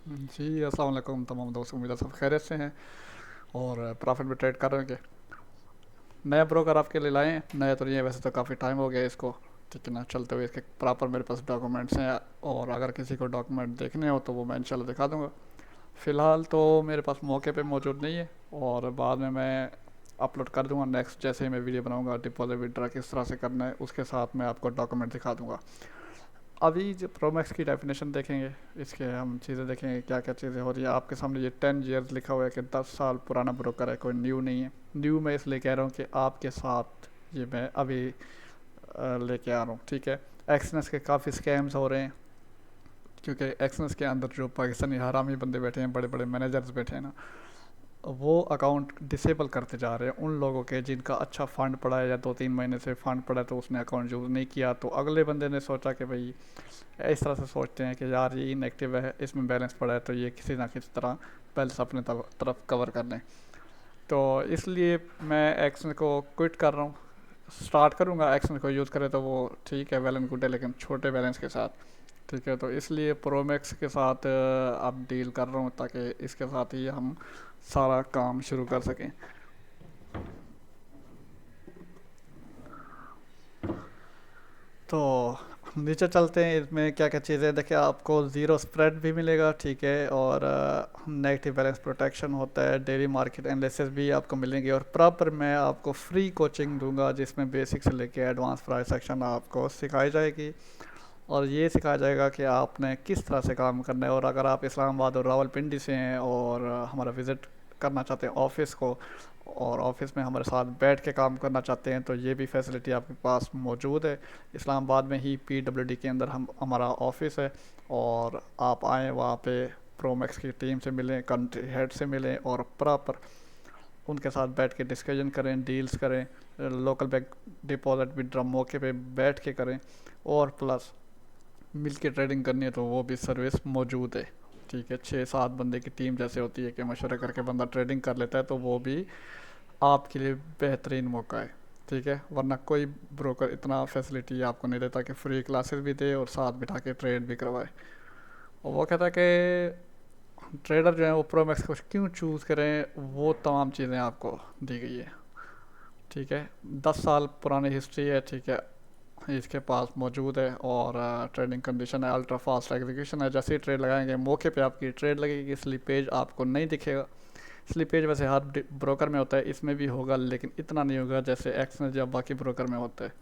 जी, अस्सलाम वालेकुम तमाम दोस्त, उम्मीद है सब खैरियत से हैं और प्रॉफिट में ट्रेड कर रहे हैं। नया ब्रोकर आपके लिए लाए हैं, नया तो नहीं है वैसे, तो काफ़ी टाइम हो गया इसको, ठीक है ना, चलते हुए। इसके प्रॉपर मेरे पास डॉक्यूमेंट्स हैं, और अगर किसी को डॉक्यूमेंट देखने हो तो वो मैं इंशाल्लाह दिखा दूंगा। फ़िलहाल तो मेरे पास मौके पे मौजूद नहीं है, और बाद में मैं अपलोड कर दूंगा। नेक्स्ट जैसे ही मैं वीडियो बनाऊंगा डिपॉजिट विड्रा किस तरह से करना है, उसके साथ मैं आपको डॉक्यूमेंट दिखा दूंगा। अभी जो प्रोमैक्स की डेफिनेशन देखेंगे, इसके हम चीज़ें देखेंगे क्या क्या चीज़ें हो रही है। आपके सामने ये 10 ईयर्स लिखा हुआ है कि 10 साल पुराना ब्रोकर है, कोई न्यू नहीं है। न्यू मैं इसलिए कह रहा हूँ कि आपके साथ ये मैं अभी लेके आ रहा हूँ, ठीक है। एक्सनेस के काफ़ी स्कैम्स हो रहे हैं, क्योंकि एक्सनेस के अंदर जो पाकिस्तानी हरामी बंदे बैठे हैं, बड़े बड़े मैनेजर्स बैठे हैं ना, वो अकाउंट डिसेबल करते जा रहे हैं उन लोगों के जिनका अच्छा फ़ंड पड़ा है, या 2-3 महीने से फ़ंड पड़ा है तो उसने अकाउंट यूज़ नहीं किया, तो अगले बंदे ने सोचा कि भाई, इस तरह से सोचते हैं कि यार ये इनएक्टिव है, इसमें बैलेंस पड़ा है, तो ये किसी ना किसी तरह बैलेंस अपने तरफ कवर कर लें। तो इसलिए मैं एक्शन को क्विट कर रहा हूँ। स्टार्ट करूँगा, एक्शन को यूज़ करें तो वो ठीक है, वेल एंड गुड है, लेकिन छोटे बैलेंस के साथ, ठीक है। तो इसलिए प्रोमैक्स के साथ अब डील कर रहा हूँ, ताकि इसके साथ ही हम सारा काम शुरू कर सकें। तो नीचे चलते हैं, इसमें क्या क्या चीज़ें देखिए। आपको ज़ीरो स्प्रेड भी मिलेगा, ठीक है, और नेगेटिव बैलेंस प्रोटेक्शन होता है, डेली मार्केट एनालिसिस भी आपको मिलेंगे, और प्रॉपर मैं आपको फ्री कोचिंग दूंगा जिसमें बेसिक से लेके एडवांस प्राइस सेक्शन आपको सिखाई जाएगी। और ये सिखाया जाएगा कि आपने किस तरह से काम करना है। और अगर आप इस्लामाबाद और रावलपिंडी से हैं और हमारा विज़िट करना चाहते हैं ऑफिस को, और ऑफिस में हमारे साथ बैठ के काम करना चाहते हैं, तो ये भी फैसिलिटी आपके पास मौजूद है। इस्लामाबाद में ही PWD के अंदर हम हमारा ऑफिस है, और आप आएँ वहाँ पे, प्रोमैक्स की टीम से मिलें, कंट्री हेड से मिलें, और प्रॉपर उनके साथ बैठ के डिस्कशन करें, डील्स करें, लोकल बैंक डिपॉजिट विड्रॉ मौके पे बैठ के करें, और प्लस मिल के ट्रेडिंग करनी है तो वो भी सर्विस मौजूद है, ठीक है। 6-7 बंदे की टीम जैसे होती है कि मशवरा करके बंदा ट्रेडिंग कर लेता है, तो वो भी आपके लिए बेहतरीन मौका है, ठीक है। वरना कोई ब्रोकर इतना फैसिलिटी आपको नहीं देता कि फ्री क्लासेस भी दे और साथ बिठा के ट्रेड भी करवाए। और वो कहता है कि ट्रेडर जो है वो प्रोमैक्स को क्यों चूज़ करें, वो तमाम चीज़ें आपको दी गई है, ठीक है। 10 साल पुरानी हिस्ट्री है, ठीक है, इसके पास मौजूद है। और ट्रेडिंग कंडीशन है, अल्ट्रा फास्ट एग्जीक्यूशन है। जैसे ही ट्रेड लगाएंगे मौके पे आपकी ट्रेड लगेगी, स्लिपेज आपको नहीं दिखेगा। स्लिपेज वैसे हर ब्रोकर में होता है, इसमें भी होगा, लेकिन इतना नहीं होगा जैसे एक्सचेंज या बाकी ब्रोकर में होता है।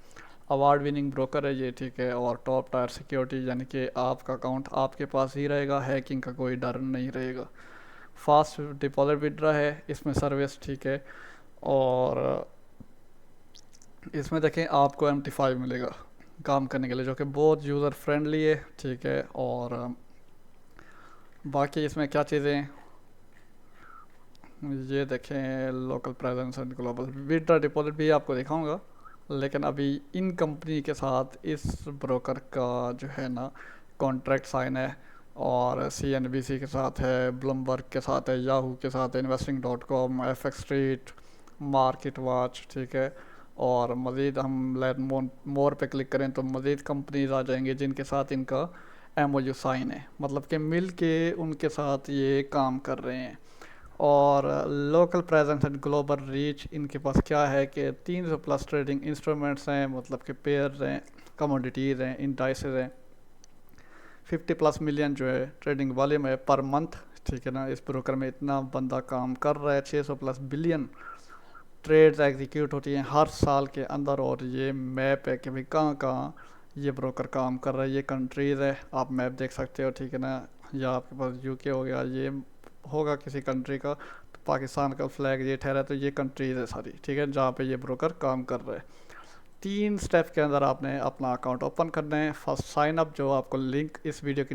अवार्ड विनिंग ब्रोकर है ये, ठीक है, और टॉप टायर सिक्योरिटी, यानी कि आपका अकाउंट आपके पास ही रहेगा, हैकिंग का कोई डर नहीं रहेगा। फास्ट डिपॉजिट विड्रा है, इसमें सर्विस ठीक है। और इसमें देखें आपको MT5 मिलेगा काम करने के लिए, जो कि बहुत यूज़र फ्रेंडली है, ठीक है। और बाकी इसमें क्या चीज़ें, ये देखें, local presence and global withdraw deposit भी आपको दिखाऊंगा। लेकिन अभी इन कंपनी के साथ इस ब्रोकर का जो है ना कॉन्ट्रैक्ट साइन है, और CNBC के साथ है, ब्लूमबर्ग के साथ है, याहू के साथ है, investing.com, FX street, market watch, ठीक है। और मज़ीद हम लर्न मोर पे क्लिक करें तो मज़ीद कंपनीज आ जाएंगे जिनके साथ इनका MOU साइन है, मतलब कि मिल के उनके साथ ये काम कर रहे हैं। और local presence and global reach इनके पास क्या है कि 300+ ट्रेडिंग इंस्ट्रूमेंट्स हैं, मतलब कि पेयर्स हैं, कमोडिटीज़ हैं, इंडाइसेस हैं। 50+ मिलियन जो है ट्रेडिंग वॉल्यूम है पर मंथ, ठीक है ना। इस ब्रोकर में इतना बंदा काम कर रहा है, 600+ बिलियन ट्रेड्स एग्जीक्यूट होती हैं हर साल के अंदर। और ये मैप है कि भाई कहाँ कहाँ ये ब्रोकर काम कर रहा है, ये कंट्रीज़ है, आप मैप देख सकते हो, ठीक है ना। या आपके पास UK हो गया, ये होगा किसी कंट्री का, तो पाकिस्तान का फ्लैग ये ठहरा है, तो ये कंट्रीज़ है सारी, ठीक है, जहाँ पे ये ब्रोकर काम कर रहा है। 3 स्टेप के अंदर आपने अपना अकाउंट ओपन करना है। फर्स्ट साइन अप, जो आपको लिंक इस वीडियो की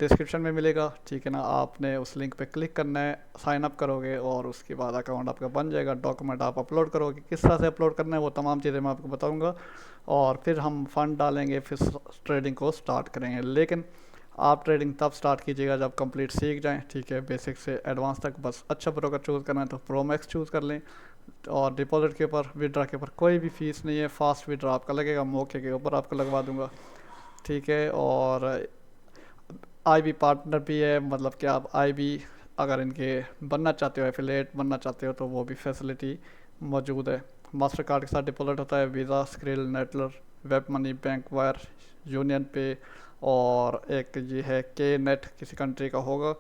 डिस्क्रिप्शन में मिलेगा, ठीक है ना। आपने उस लिंक पे क्लिक करना है, साइन अप करोगे, और उसके बाद अकाउंट आपका बन जाएगा। डॉक्यूमेंट आप अपलोड करोगे, किस तरह से अपलोड करना है वो तमाम चीज़ें मैं आपको बताऊंगा। और फिर हम फंड डालेंगे, फिर ट्रेडिंग को स्टार्ट करेंगे। लेकिन आप ट्रेडिंग तब स्टार्ट कीजिएगा जब कंप्लीट सीख जाएं, ठीक है, बेसिक से एडवांस तक। बस अच्छा ब्रोकर चूज़ करना है तो प्रोमैक्स चूज़ कर लें। और डिपॉजिट के ऊपर, विड्रा के ऊपर कोई भी फीस नहीं है, फास्ट विड्रा आपका लगेगा, मौके के ऊपर आपको लगवा दूंगा, ठीक है। और आईबी पार्टनर भी है, मतलब कि आप आईबी अगर इनके बनना चाहते हो, एफिलिएट बनना चाहते हो, तो वो भी फैसिलिटी मौजूद है। मास्टर कार्ड के साथ डिपॉजिट होता है, visa, skill, Neteller, web money, bank wire, union पे, और एक ये है के नेट, किसी कंट्री का होगा।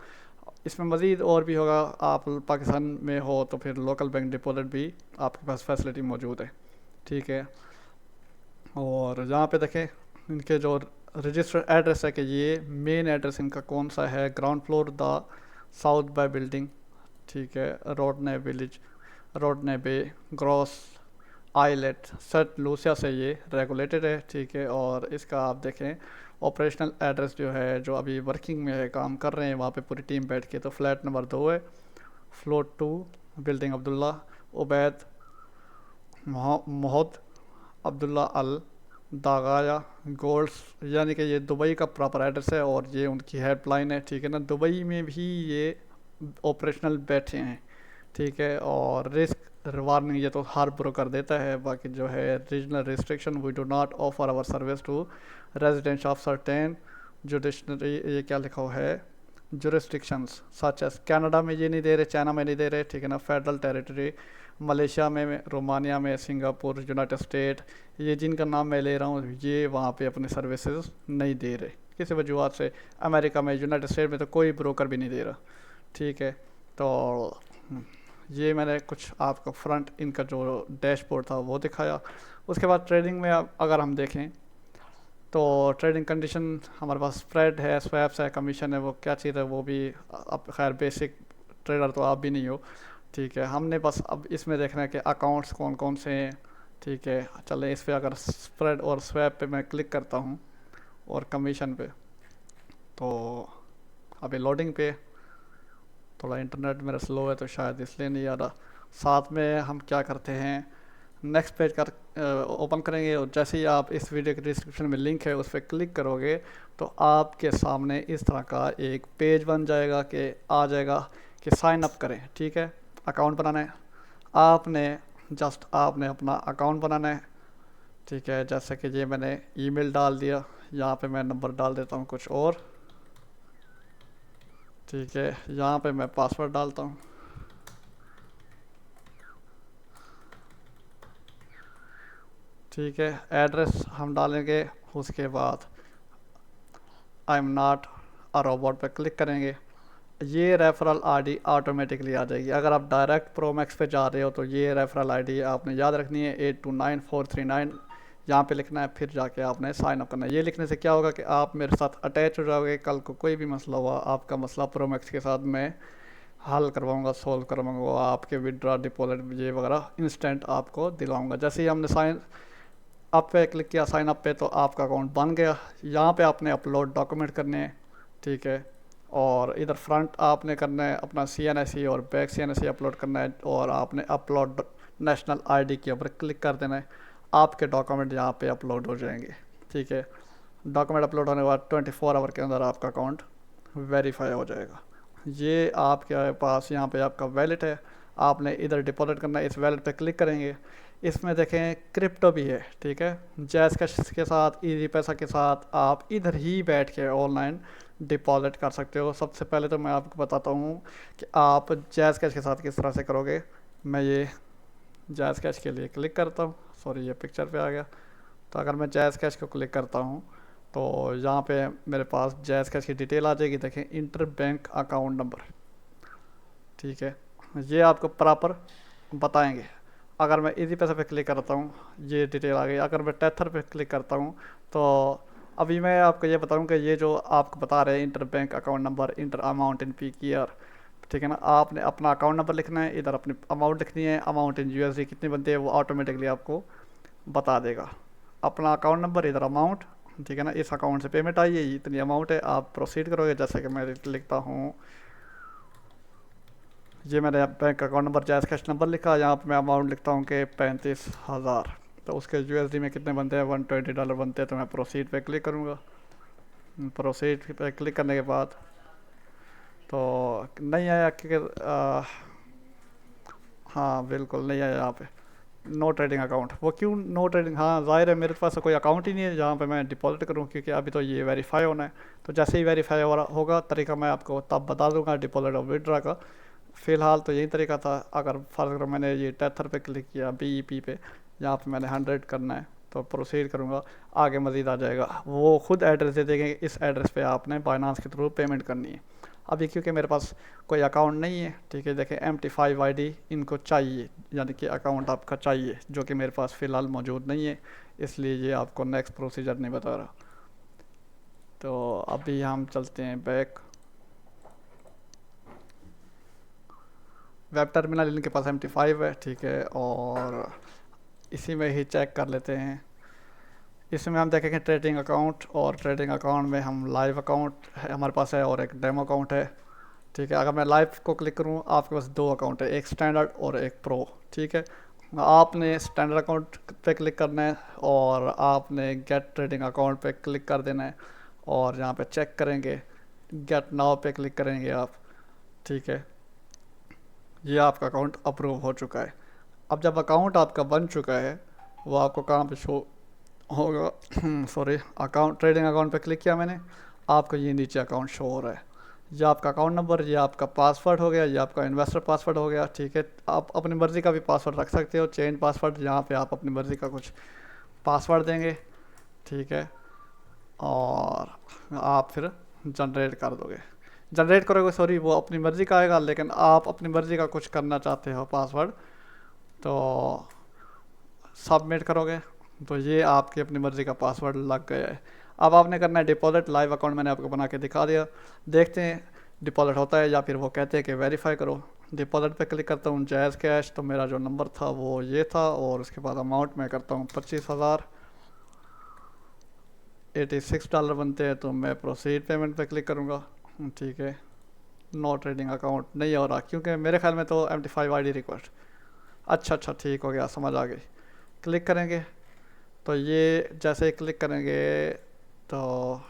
इसमें मज़ीद और भी होगा, आप पाकिस्तान में हो तो फिर लोकल बैंक डिपॉजिट भी आपके पास फैसिलिटी मौजूद है। ठीक है। और यहाँ पे देखें इनके जो रजिस्टर्ड एड्रेस है कि ये मेन एड्रेस इनका कौन सा है, ground floor the south by building. ठीक है। रोडने विलेज, रोडने बे, ग्रॉस आइलेट, सेंट लूसिया से ये रेगुलेटेड है। ठीक है। और इसका आप देखें ऑपरेशनल एड्रेस जो है, जो अभी वर्किंग में है, काम कर रहे हैं वहाँ पे पूरी टीम बैठ के, तो फ्लैट नंबर 2 है, फ्लोर 2, बिल्डिंग अब्दुल्ला उबैद मोहद अब्दुल्ला अल दागाया गोल्ड्स, यानी कि ये दुबई का प्रॉपर एड्रेस है और ये उनकी हेल्पलाइन है। ठीक है ना, दुबई में भी ये ऑपरेशनल बैठे हैं। ठीक है। और रिस्क वार्निंग ये तो हर ब्रोकर देता है, बाकी जो है regional restriction, we do not offer our service to residents of certain judiciary, ये क्या लिखा हुआ है, जुरिस्टिक्शंस सच एस, कनाडा में ये नहीं दे रहे, चाइना में नहीं दे रहे। ठीक है ना, फेडरल टेरिटरी, मलेशिया में, रोमानिया में, सिंगापुर, यूनाइटेड स्टेट, ये जिनका नाम मैं ले रहा हूँ ये वहाँ पे अपनी सर्विसेज नहीं दे रहे किसी वजूहत से। अमेरिका में, यूनाइटेड स्टेट में तो कोई ब्रोकर भी नहीं दे रहा। ठीक है। तो ये मैंने कुछ आपको फ्रंट इनका जो डैशबोर्ड था वो दिखाया। उसके बाद ट्रेडिंग में अगर हम देखें तो ट्रेडिंग कंडीशन हमारे पास स्प्रेड है, स्वैप्स है, कमीशन है, वो क्या चीज़ है वो भी अब खैर बेसिक ट्रेडर तो आप भी नहीं हो। ठीक है। हमने बस अब इसमें देखना है कि अकाउंट्स कौन कौन से हैं। ठीक है। चलें इस पर अगर स्प्रेड और स्वैप पे मैं क्लिक करता हूँ और कमीशन पे, तो अभी लोडिंग पे, थोड़ा इंटरनेट मेरा स्लो है तो शायद इसलिए नहीं आ रहा। साथ में हम क्या करते हैं, नेक्स्ट पेज कर ओपन करेंगे और जैसे ही आप इस वीडियो के डिस्क्रिप्शन में लिंक है उस पर क्लिक करोगे तो आपके सामने इस तरह का एक पेज बन जाएगा कि आ जाएगा कि साइन अप करें। ठीक है। अकाउंट बनाना है आपने, जस्ट आपने अपना अकाउंट बनाना है। ठीक है। जैसे कि ये मैंने ईमेल डाल दिया, यहाँ पे मैं नंबर डाल देता हूँ कुछ और। ठीक है। यहाँ पे मैं पासवर्ड डालता हूँ। ठीक है। एड्रेस हम डालेंगे, उसके बाद I am not a robot पे क्लिक करेंगे। ये रेफरल आईडी ऑटोमेटिकली आ जाएगी। अगर आप डायरेक्ट प्रोमैक्स पे जा रहे हो तो ये रेफरल आईडी आपने याद रखनी है, 829439, यहाँ पे लिखना है, फिर जाके आपने साइन अप करना है। ये लिखने से क्या होगा कि आप मेरे साथ अटैच हो जाओगे, कल को कोई भी मसला हुआ, आपका मसला प्रोमैक्स के साथ मैं हल करवाऊँगा, सॉल्व करवाऊँगा, आपके विड्रॉ डिपॉजिट ये वगैरह इंस्टेंट आपको दिलवाऊँगा। जैसे ही हमने साइन अप पे क्लिक किया, साइन अप पे, तो आपका अकाउंट बन गया। यहाँ पे आपने अपलोड डॉक्यूमेंट करने हैं। ठीक है। और इधर फ्रंट आपने करना है अपना CNSE और बैक CNSE अपलोड करना है, और आपने अपलोड नेशनल आईडी के ऊपर क्लिक कर देना है। आपके डॉक्यूमेंट यहाँ पे अपलोड हो जाएंगे। ठीक है। डॉक्यूमेंट अपलोड होने के बाद 24 आवर के अंदर आपका अकाउंट वेरीफाई हो जाएगा। ये आपके पास यहाँ पे आपका वैलेट है, आपने इधर डिपॉजिट करना है, इस वैलेट पे क्लिक करेंगे। इसमें देखें क्रिप्टो भी है। ठीक है। जैज़ कैश के साथ, इजी पैसा के साथ आप इधर ही बैठ के ऑनलाइन डिपॉजिट कर सकते हो। सबसे पहले तो मैं आपको बताता हूँ कि आप जैज़ कैश के साथ किस तरह से करोगे। मैं ये जैज़ कैश के लिए क्लिक करता हूँ, सॉरी ये पिक्चर पे आ गया। तो अगर मैं जैज़ कैश को क्लिक करता हूँ तो यहाँ पे मेरे पास जैज़ कैश की डिटेल आ जाएगी। देखें इंटर बैंक अकाउंट नंबर। ठीक है। ये आपको प्रॉपर बताएंगे। अगर मैं इजी पैसा पे क्लिक करता हूँ ये डिटेल आ गई। अगर मैं टेथर पे क्लिक करता हूँ तो अभी मैं आपको ये बताऊँ कि ये जो आपको बता रहे हैं inter bank account number, inter amount in peak year. ठीक है ना, आपने अपना अकाउंट नंबर लिखना है, इधर अपनी अमाउंट लिखनी है, अमाउंट इन USD कितनी बनती है वो ऑटोमेटिकली आपको बता देगा। अपना अकाउंट नंबर, इधर अमाउंट। ठीक है ना, इस अकाउंट से पेमेंट आई है, इतनी अमाउंट है, आप प्रोसीड करोगे। जैसे कि मैं लिखता हूँ, ये मैंने bank account number jazz cash number लिखा, यहाँ पर मैं अमाउंट लिखता हूँ कि 35,000। तो उसके USD में कितने बनते हैं, $120 बनते हैं। तो मैं प्रोसीड पे क्लिक करूँगा। प्रोसीड पे क्लिक करने के बाद तो नहीं आया, क्योंकि हाँ बिल्कुल नहीं आया यहाँ पे। नो ट्रेडिंग अकाउंट, वो क्यों नो ट्रेडिंग, हाँ ज़ाहिर है मेरे पास तो कोई अकाउंट ही नहीं है जहाँ पे मैं डिपॉजिट करूँ, क्योंकि अभी तो ये वेरीफाई होना है। तो जैसे ही वेरीफाई होगा तरीका मैं आपको तब बता दूंगा डिपॉजिट और विड्रा का। फ़िलहाल तो यही तरीका था। अगर फर्ज करो मैंने ये टेथर पे क्लिक किया, BEP पे, यहाँ पे मैंने 100 करना है तो प्रोसीड करूँगा, आगे मज़ीद आ जाएगा, वो खुद एड्रेस दे देंगे, इस एड्रेस पे आपने बाइनांस के थ्रू पेमेंट करनी है। अभी क्योंकि मेरे पास कोई अकाउंट नहीं है, ठीक है, देखें MT5 ID इनको चाहिए, यानी कि अकाउंट आपका चाहिए, जो कि मेरे पास फ़िलहाल मौजूद नहीं है, इसलिए ये आपको नेक्स्ट प्रोसीजर नहीं बता रहा। तो अभी हम चलते हैं बैक। वेब टर्मिनल इनके पास MT5 है, ठीक है, और इसी में ही चेक कर लेते हैं। इसमें हम देखेंगे ट्रेडिंग अकाउंट, और ट्रेडिंग अकाउंट में हम लाइव अकाउंट है हमारे पास है और एक डेमो अकाउंट है, ठीक है। अगर मैं लाइव को क्लिक करूँ, आपके पास दो अकाउंट है, एक स्टैंडर्ड और एक प्रो, ठीक है। आपने स्टैंडर्ड अकाउंट पे क्लिक करना है और आपने गेट ट्रेडिंग अकाउंट पे क्लिक कर देना है, और यहाँ पे चेक करेंगे, गेट नाउ पे क्लिक करेंगे आप, ठीक है। ये आपका अकाउंट अप्रूव हो चुका है। अब जब अकाउंट आपका बन चुका है, वो आपको कहाँ पे शो होगा, सॉरी, अकाउंट ट्रेडिंग अकाउंट पे क्लिक किया मैंने, आपका ये नीचे अकाउंट शो हो रहा है। ये आपका अकाउंट नंबर, ये आपका पासवर्ड हो गया, ये आपका इन्वेस्टर पासवर्ड हो गया, ठीक है। आप अपनी मर्ज़ी का भी पासवर्ड रख सकते हो, चेंज पासवर्ड, यहाँ पे आप अपनी मर्ज़ी का कुछ पासवर्ड देंगे, ठीक है, और आप फिर जनरेट कर दोगे, जनरेट करोगे, सॉरी, वो अपनी मर्ज़ी का आएगा, लेकिन आप अपनी मर्ज़ी का कुछ करना चाहते हो पासवर्ड, तो सबमिट करोगे, तो ये आपकी अपनी मर्ज़ी का पासवर्ड लग गया है। अब आपने करना है डिपॉजिट। लाइव अकाउंट मैंने आपको बना के दिखा दिया, देखते हैं डिपॉजिट होता है या फिर वो कहते हैं कि वेरीफाई करो। डिपॉजिट पे क्लिक करता हूँ, जायज़ कैश, तो मेरा जो नंबर था वो ये था, और उसके बाद अमाउंट मैं करता हूँ 25,086 डॉलर बनते हैं, तो मैं प्रोसीड पेमेंट पे क्लिक करूँगा, ठीक है। नो ट्रेडिंग अकाउंट नहीं हो रहा, क्योंकि मेरे ख्याल में तो MT5 ID रिक्वेस्ट, अच्छा ठीक हो गया, समझ आ गई। क्लिक करेंगे, तो ये जैसे ही क्लिक करेंगे तो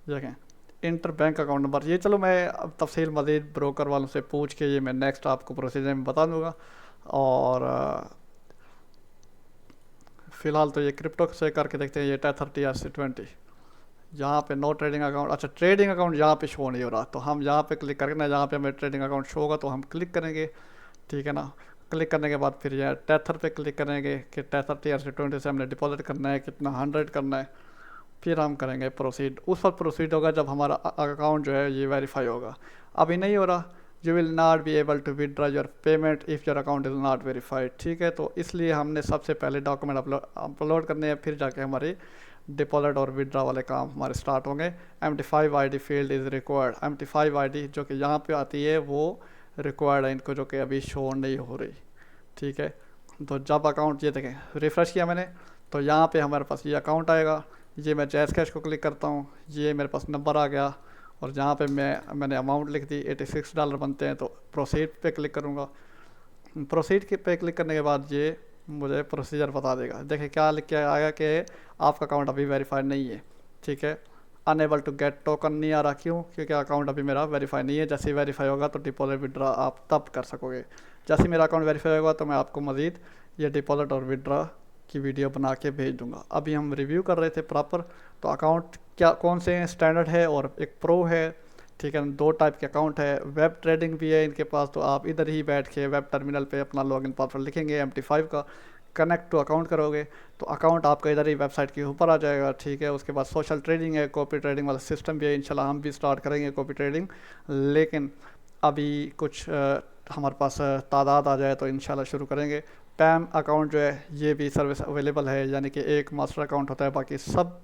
देखें इंटर बैंक अकाउंट नंबर, ये चलो मैं अब तफसील मज़ीद ब्रोकर वालों से पूछ के ये मैं नेक्स्ट आपको प्रोसीजर में बता दूंगा। और फ़िलहाल तो ये क्रिप्टो से करके देखते हैं, ये T30 RC20, यहाँ पे नो ट्रेडिंग अकाउंट, अच्छा ट्रेडिंग अकाउंट यहाँ पे शो नहीं हो रहा, तो हम यहाँ पे क्लिक करेंगे ना, जहाँ पे हमें ट्रेडिंग अकाउंट शो होगा तो हम क्लिक करेंगे, ठीक है ना। क्लिक करने के बाद फिर यह टेथर पे क्लिक करेंगे कि T30 RC20 से हमने डिपॉजिट करना है, कितना 100 करना है, फिर हम करेंगे प्रोसीड। उस वक्त प्रोसीड होगा जब हमारा अकाउंट जो है ये वेरीफाई होगा। अभी नहीं हो रहा, you will not be able to withdraw your payment if your account is not verified, ठीक है। तो इसलिए हमने सबसे पहले डॉक्यूमेंट अपलोड करने हैं, फिर जाके हमारे डिपॉजिट और विड्रॉ वाले काम हमारे स्टार्ट होंगे। MT5 ID field is required, MT5 ID जो कि यहाँ पे आती है वो रिक्वायर्ड है इनको, जो कि अभी शो नहीं हो रही, ठीक है। तो जब अकाउंट, ये देखें रिफ़्रेश किया मैंने, तो यहाँ पे हमारे पास ये अकाउंट आएगा, ये मैं जायज़ कैश को क्लिक करता हूँ, ये मेरे पास नंबर आ गया, और जहाँ पे मैंने अमाउंट लिख दी 86 डॉलर बनते हैं, तो प्रोसीड पे क्लिक करूँगा। प्रोसीड के पे क्लिक करने के बाद ये मुझे प्रोसीजर बता देगा। देखिए क्या लिख के आएगा कि आपका अकाउंट अभी वेरीफाइड नहीं है, ठीक है। अनएबल टू गेट टोकन नहीं आ रहा, क्यों? क्योंकि अकाउंट अभी मेरा वेरीफाई नहीं है। जैसे ही वेरीफाई होगा तो डिपॉजिट विड्रा आप तब कर सकोगे। जैसे ही मेरा अकाउंट वेरीफाई होगा तो मैं आपको मज़ीद ये डिपॉजिट और विड्रा की वीडियो बना के भेज दूंगा। अभी हम रिव्यू कर रहे थे प्रॉपर, तो अकाउंट क्या कौन से हैं, स्टैंडर्ड है और एक प्रो है, ठीक है। दो टाइप के अकाउंट है, वेब ट्रेडिंग भी है इनके पास, तो आप इधर ही बैठ के वेब टर्मिनल पे अपना लॉगिन पासवर्ड लिखेंगे MT5 का, कनेक्ट टू अकाउंट करोगे तो अकाउंट आपका इधर ही वेबसाइट के ऊपर आ जाएगा, ठीक है। उसके बाद सोशल ट्रेडिंग है, कॉपी ट्रेडिंग वाला सिस्टम भी है, इंशाल्लाह हम भी स्टार्ट करेंगे कॉपी ट्रेडिंग, लेकिन अभी कुछ हमारे पास तादाद आ जाए तो इंशाल्लाह शुरू करेंगे। पैम अकाउंट जो है ये भी सर्विस अवेलेबल है, यानी कि एक मास्टर अकाउंट होता है, बाकी सब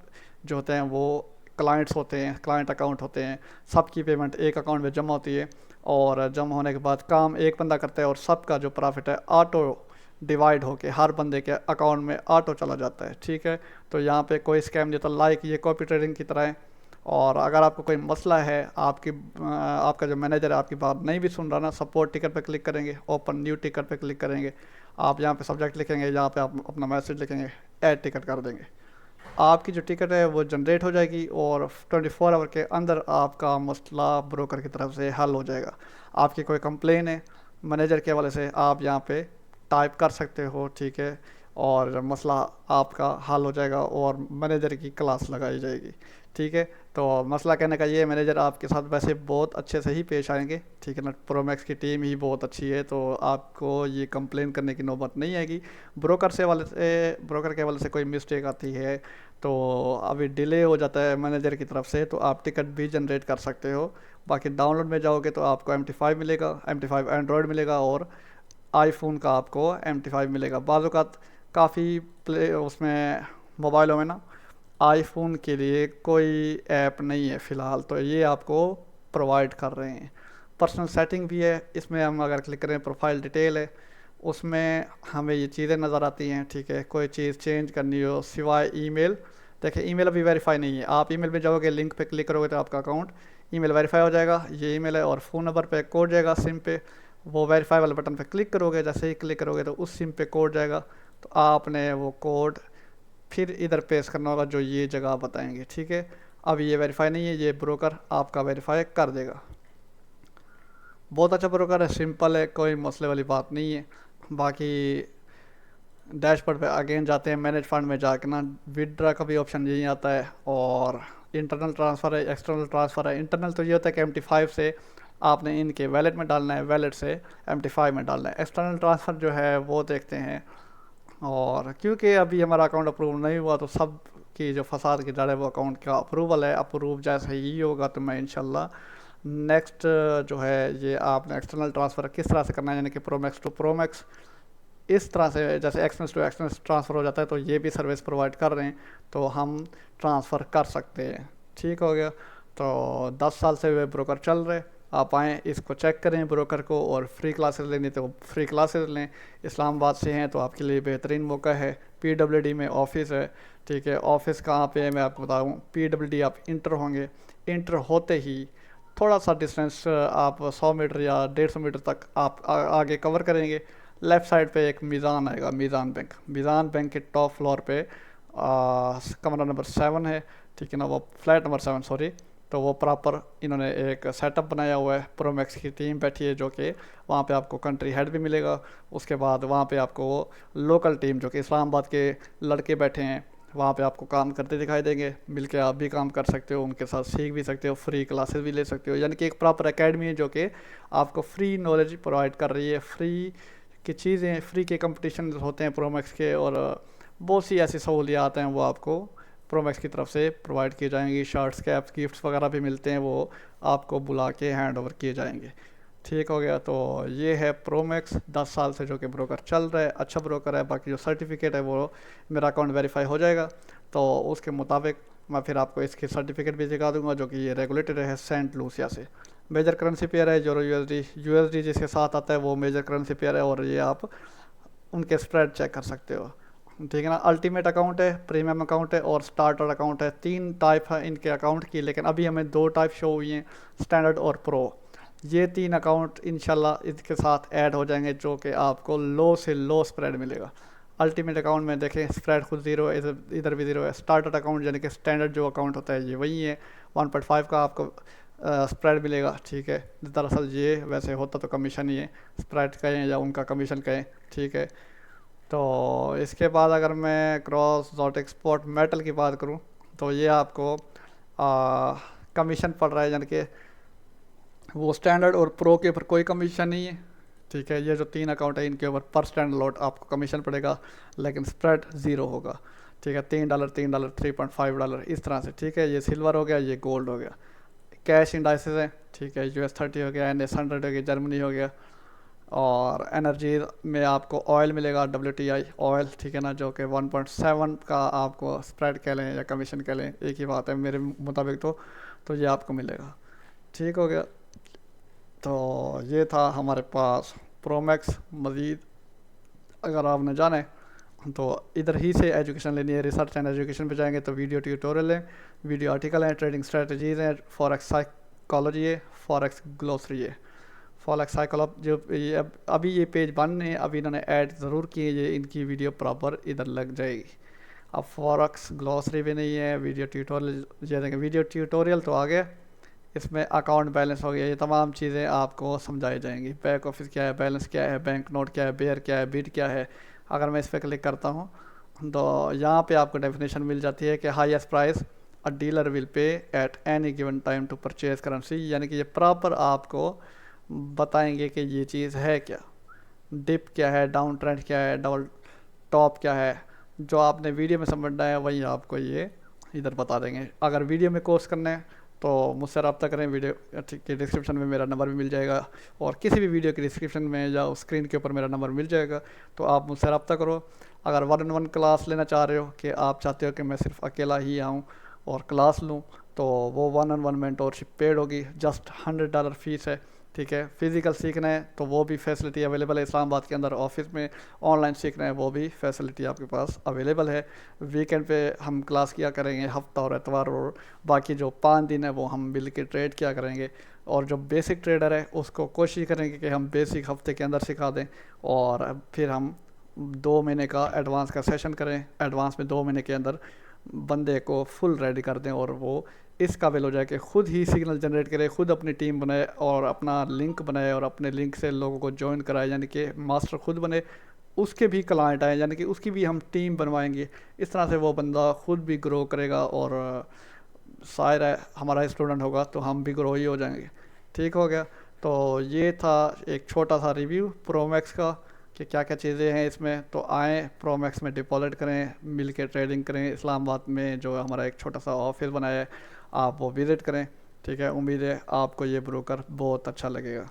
जो होते हैं वो क्लाइंट्स होते हैं, क्लाइंट अकाउंट होते हैं, सबकी पेमेंट एक अकाउंट में जमा होती है, और जमा होने के बाद काम एक बंदा करता है, और सबका जो प्रॉफिट है ऑटो डिवाइड होके हर बंदे के अकाउंट में ऑटो चला जाता है, ठीक है। तो यहाँ पे कोई स्कैम नहीं होता, लाइक ये कॉपी ट्रेडिंग की तरह है। और अगर आपको कोई मसला है, आपका जो मैनेजर है आपकी बात नहीं भी सुन रहा ना, सपोर्ट टिकट पे क्लिक करेंगे, ओपन न्यू टिकट पे क्लिक करेंगे, आप यहाँ पे सब्जेक्ट लिखेंगे, यहाँ पे आप अपना मैसेज लिखेंगे, ऐड टिकट कर देंगे, आपकी जो टिकट है वो जनरेट हो जाएगी, और 24 आवर के अंदर आपका मसला ब्रोकर की तरफ से हल हो जाएगा। आपकी कोई कंप्लेन है मैनेजर के हवाले से आप यहाँ पे टाइप कर सकते हो, ठीक है, और मसला आपका हल हो जाएगा और मैनेजर की क्लास लगाई जाएगी, ठीक है। तो मसला कहने का ये है, मैनेजर आपके साथ वैसे बहुत अच्छे से ही पेश आएंगे, ठीक है ना, प्रोमैक्स की टीम ही बहुत अच्छी है, तो आपको ये कंप्लेन करने की नौबत नहीं आएगी। ब्रोकर के हवाले से कोई मिस्टेक आती है तो अभी डिले हो जाता है मैनेजर की तरफ से, तो आप टिकट भी जनरेट कर सकते हो। बाकी डाउनलोड में जाओगे तो आपको MT5 मिलेगा, MT5 एंड्रॉयड मिलेगा, और आईफोन का आपको MT5 मिलेगा। बाज़ औक़ात काफ़ी प्ले उसमें मोबाइलों में ना आईफोन के लिए कोई ऐप नहीं है फ़िलहाल, तो ये आपको प्रोवाइड कर रहे हैं। पर्सनल सेटिंग भी है इसमें, हम अगर क्लिक करें प्रोफाइल डिटेल है, उसमें हमें ये चीज़ें नज़र आती हैं, ठीक है। कोई चीज़ चेंज करनी हो सिवाय ईमेल, देखिए ईमेल अभी वेरीफाई नहीं है, आप ईमेल में जाओगे लिंक पे क्लिक करोगे तो आपका अकाउंट ईमेल वेरीफाई हो जाएगा, ये ईमेल है, और फ़ोन नंबर पे कोड जाएगा सिम पे, वो वेरीफाई वाले बटन पे क्लिक करोगे, जैसे ही क्लिक करोगे तो उस सिम पे कोड जाएगा, तो आपने वो कोड फिर इधर पेस्ट करना होगा जो ये जगह बताएंगे, ठीक है। अब ये वेरीफाई नहीं है, ये ब्रोकर आपका वेरीफाई कर देगा। बहुत अच्छा ब्रोकर है, सिंपल है, कोई मसले वाली बात नहीं है। बाकी डैशबोर्ड पे अगेन जाते हैं, मैनेज फंड में जाकर ना विदड्रा का भी ऑप्शन यही आता है, और इंटरनल ट्रांसफ़र है, एक्सटर्नल ट्रांसफ़र है। इंटरनल तो ये होता है कि MT5 से आपने इनके वैलेट में डालना है, वैलेट से MT5 में डालना है। एक्सटर्नल ट्रांसफ़र जो है वो देखते हैं, और क्योंकि अभी हमारा अकाउंट अप्रूव नहीं हुआ तो सब की जो फसाद की जड़ है वो अकाउंट का अप्रूवल है। अप्रूव जैसे ही होगा तो मैं इंशाल्लाह नेक्स्ट जो है ये आपने एक्सटर्नल ट्रांसफ़र किस तरह से करना है, यानी कि प्रोमैक्स टू प्रोमैक्स, इस तरह से जैसे एक्सपेंस टू एक्सपेंस ट्रांसफ़र हो जाता है, तो ये भी सर्विस प्रोवाइड कर रहे हैं, तो हम ट्रांसफ़र कर सकते हैं। ठीक हो गया। तो 10 साल से वे ब्रोकर चल रहे, आप आएँ इसको चेक करें ब्रोकर को, और फ्री क्लासेस लेनी तो फ्री क्लासेस लें। इस्लामाबाद से हैं तो आपके लिए बेहतरीन मौका है। PWD में ऑफिस है, ठीक है। ऑफिस कहाँ पे है मैं आपको बताऊँ, PWD आप इंटर होंगे, इंटर होते ही थोड़ा सा डिस्टेंस आप 100 मीटर या 150 मीटर तक आप आगे कवर करेंगे, लेफ़्ट साइड पे एक मीज़ान आएगा, मीज़ान बैंक के टॉप फ्लोर पे कमरा नंबर 7 है, ठीक है ना, वो फ्लैट नंबर 7 सॉरी। तो वो प्रॉपर इन्होंने एक सेटअप बनाया हुआ है, प्रोमैक्स की टीम बैठी है, जो कि वहाँ पे आपको कंट्री हेड भी मिलेगा। उसके बाद वहाँ पे आपको लोकल टीम जो कि इस्लामाबाद के लड़के बैठे हैं, वहाँ पे आपको काम करते दिखाई देंगे। मिलके आप भी काम कर सकते हो, उनके साथ सीख भी सकते हो, फ्री क्लासेस भी ले सकते हो। यानी कि एक प्रॉपर एकेडमी है जो कि आपको फ्री नॉलेज प्रोवाइड कर रही है, फ्री की चीज़ें, फ्री के कंपटीशन होते हैं प्रोमैक्स के, और बहुत सी ऐसी सहूलियात हैं वो आपको प्रोमैक्स की तरफ से प्रोवाइड की जाएंगी। शर्ट्स, कैप्स, गिफ्ट्स वगैरह भी मिलते हैं, वो आपको बुला के हैंड ओवर किए जाएंगे। ठीक हो गया। तो ये है प्रोमैक्स 10 साल से जो कि ब्रोकर चल रहा है, अच्छा ब्रोकर है। बाकी जो सर्टिफिकेट है वो मेरा अकाउंट वेरीफाई हो जाएगा तो उसके मुताबिक मैं फिर आपको इसकी सर्टिफिकेट भी दिखा दूंगा, जो कि ये रेगुलेटेड है सेंट लूसिया से। मेजर करेंसी पेयर है जो यूएसडी जिसके साथ आता है वो मेजर करेंसी पेयर है, और ये आप उनके स्प्रेड चेक कर सकते हो। ठीक है ना। अल्टीमेट अकाउंट है, प्रीमियम अकाउंट है, और स्टार्टर अकाउंट है। 3 टाइप है इनके अकाउंट की, लेकिन अभी हमें 2 टाइप शो हुई हैं, स्टैंडर्ड और प्रो। ये 3 अकाउंट इंशाल्लाह इसके साथ ऐड हो जाएंगे, जो कि आपको लो से लो स्प्रेड मिलेगा। अल्टीमेट अकाउंट में देखें स्प्रेड खुद ज़ीरो है, इधर भी ज़ीरो है। स्टार्टर अकाउंट यानी कि स्टैंडर्ड जो अकाउंट होता है ये वही है, 1.5 का आपको स्प्रेड मिलेगा। ठीक है। दरअसल ये वैसे होता तो कमीशन ही है, स्प्रेड कहें या उनका कमीशन कहें, ठीक है। तो इसके बाद अगर मैं क्रॉस डॉट एक्सपोर्ट मेटल की बात करूं तो ये आपको कमीशन पड़ रहा है, यानी कि वो स्टैंडर्ड और प्रो के ऊपर कोई कमीशन नहीं है। ठीक है। ये जो 3 अकाउंट है इनके ऊपर पर स्टैंडर्ड लॉट आपको कमीशन पड़ेगा, लेकिन स्प्रेड ज़ीरो होगा। ठीक है। $3 $3 $3.5 इस तरह से। ठीक है। ये सिल्वर हो गया, ये गोल्ड हो गया। कैश इंडाइसेस हैं, ठीक है। US30 हो गया, NS100 हो गया, जर्मनी हो गया। और एनर्जी में आपको ऑयल मिलेगा, WTI ऑयल, ठीक है ना, जो कि 1.7 का आपको स्प्रेड कह लें या कमीशन कह लें, एक ही बात है मेरे मुताबिक। तो ये आपको मिलेगा। ठीक हो गया। तो ये था हमारे पास प्रोमैक्स। मज़ीद अगर आपने जाने तो इधर ही से एजुकेशन लेनी है, रिसर्च एंड एजुकेशन पे जाएंगे तो वीडियो ट्यूटोरियल है, वीडियो आर्टिकल हैं, ट्रेडिंग स्ट्रेटजीज़ हैं, फॉरेक्स साइकोलॉजी है, फॉरेक्स ग्लोसरी है। फॉरेक्स साइकोलॉजी जो ये अभी ये पेज बन है, अभी इन्होंने ऐड ज़रूर किए, ये इनकी वीडियो प्रॉपर इधर लग जाएगी। अब फॉरेक्स ग्लोसरी भी नहीं है, वीडियो ट्यूटोरियल ये देंगे। वीडियो ट्यूटोरियल तो आ गया, इसमें अकाउंट बैलेंस हो गया, ये तमाम चीज़ें आपको समझाई जाएंगी। बैक ऑफिस क्या है, बैलेंस क्या है, बैंक नोट क्या है, बेयर क्या है, बिड क्या है। अगर मैं इस पर क्लिक करता हूँ तो यहाँ पे आपको डेफिनेशन मिल जाती है कि highest price a dealer will pay at any given time to purchase currency, यानी कि ये प्रॉपर आपको बताएंगे कि ये चीज़ है क्या, डिप क्या है, डाउन ट्रेंड क्या है, डबल टॉप क्या है। जो आपने वीडियो में समझना है वही आपको ये इधर बता देंगे। अगर वीडियो में कोर्स करना है तो मुझसे रब्ता करें, वीडियो के डिस्क्रिप्शन में मेरा नंबर भी मिल जाएगा, और किसी भी वीडियो के डिस्क्रिप्शन में या स्क्रीन के ऊपर मेरा नंबर मिल जाएगा, तो आप मुझसे रब्ता करो। अगर 1-on-1 क्लास लेना चाह रहे हो कि आप चाहते हो कि मैं सिर्फ अकेला ही आऊँ और क्लास लूँ, तो वो 1-on-1 मेंटोरशिप पेड होगी, जस्ट $100 फीस है। ठीक है, फिज़िकल सीखना है तो वो भी फैसिलिटी अवेलेबल है इस्लामाबाद के अंदर ऑफिस में। ऑनलाइन सीखना है वो भी फैसिलिटी आपके पास अवेलेबल है। वीकेंड पे हम क्लास किया करेंगे, हफ्ता और एतवार, और बाकी जो 5 दिन है वो हम मिल के ट्रेड किया करेंगे। और जो बेसिक ट्रेडर है उसको कोशिश करेंगे कि हम बेसिक हफ्ते के अंदर सिखा दें, और फिर हम 2 महीने का एडवांस का सेशन करें। एडवांस में 2 महीने के अंदर बंदे को फुल रेडी कर दें, और वो इस काबिल हो जाए कि खुद ही सिग्नल जनरेट करे, खुद अपनी टीम बनाए और अपना लिंक बनाए, और अपने लिंक से लोगों को ज्वाइन कराए, यानी कि मास्टर खुद बने, उसके भी क्लाइंट आए, यानी कि उसकी भी हम टीम बनवाएंगे। इस तरह से वो बंदा खुद भी ग्रो करेगा, और शायर है हमारा स्टूडेंट होगा तो हम भी ग्रो ही हो जाएंगे। ठीक हो गया। तो ये था एक छोटा सा रिव्यू प्रोमैक्स का कि क्या क्या चीज़ें हैं इसमें। तो आएँ प्रोमैक्स में डिपॉजिट करें, मिल के ट्रेडिंग करें। इस्लामाबाद में जो हमारा एक छोटा सा ऑफिस बनाया है, आप वो विज़िट करें। ठीक है, उम्मीद है आपको ये ब्रोकर बहुत अच्छा लगेगा।